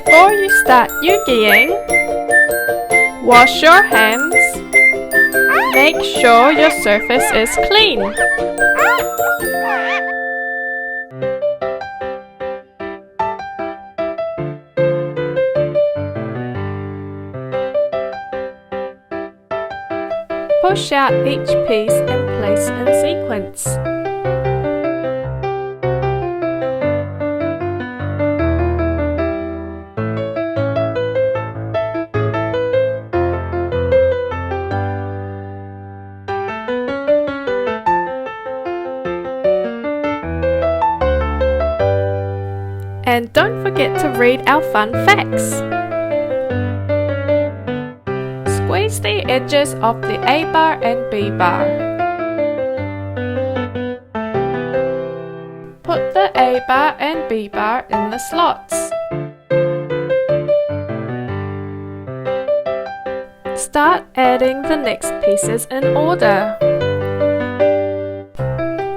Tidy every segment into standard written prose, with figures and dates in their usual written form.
Before you start Eugying, wash your hands. Make sure your surface is clean. Push out each piece and place in sequence. And don't forget to read our fun facts. Squeeze the edges of the A bar and B bar. Put the A bar and B bar in the slots. Start adding the next pieces in order.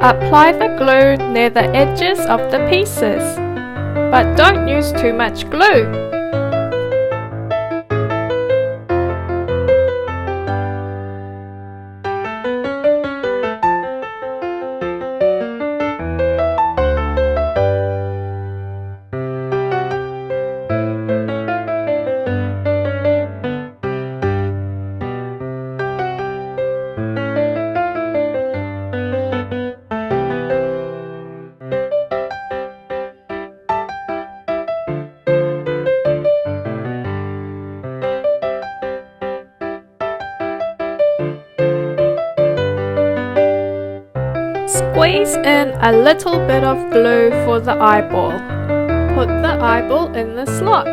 Apply the glue near the edges of the pieces, but don't use too much glue. Squeeze in a little bit of glue for the eyeball. Put the eyeball in the slot.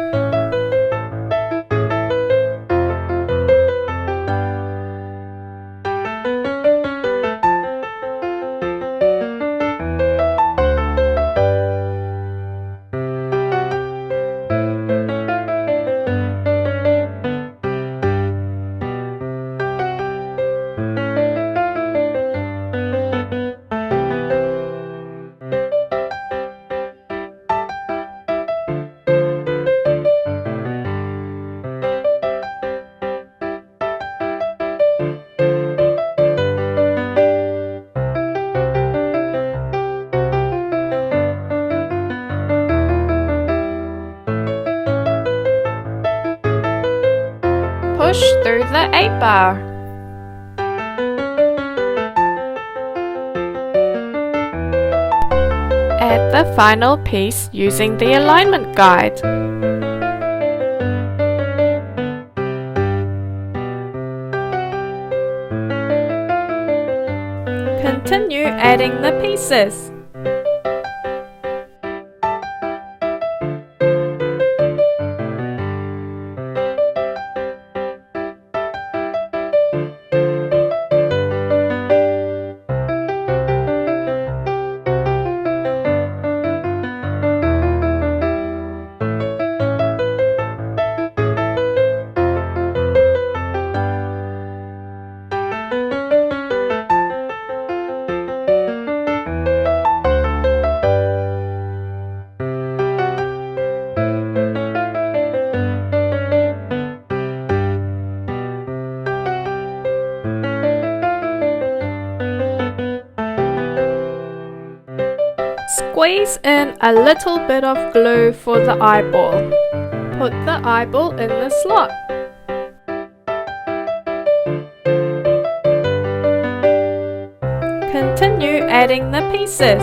Push through the A bar. Add the final piece using the alignment guide. Continue adding the pieces. Squeeze in a little bit of glue for the eyeball. Put the eyeball in the slot. Continue adding the pieces.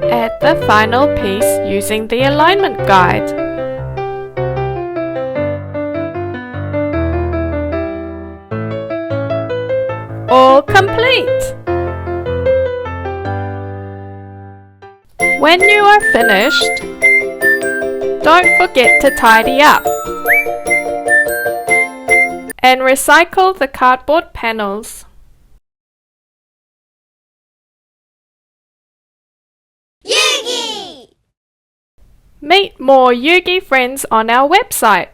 Add the final piece using the alignment guide. All complete! When you are finished, don't forget to tidy up and recycle the cardboard panels. Eugy! Meet more Eugy friends on our website.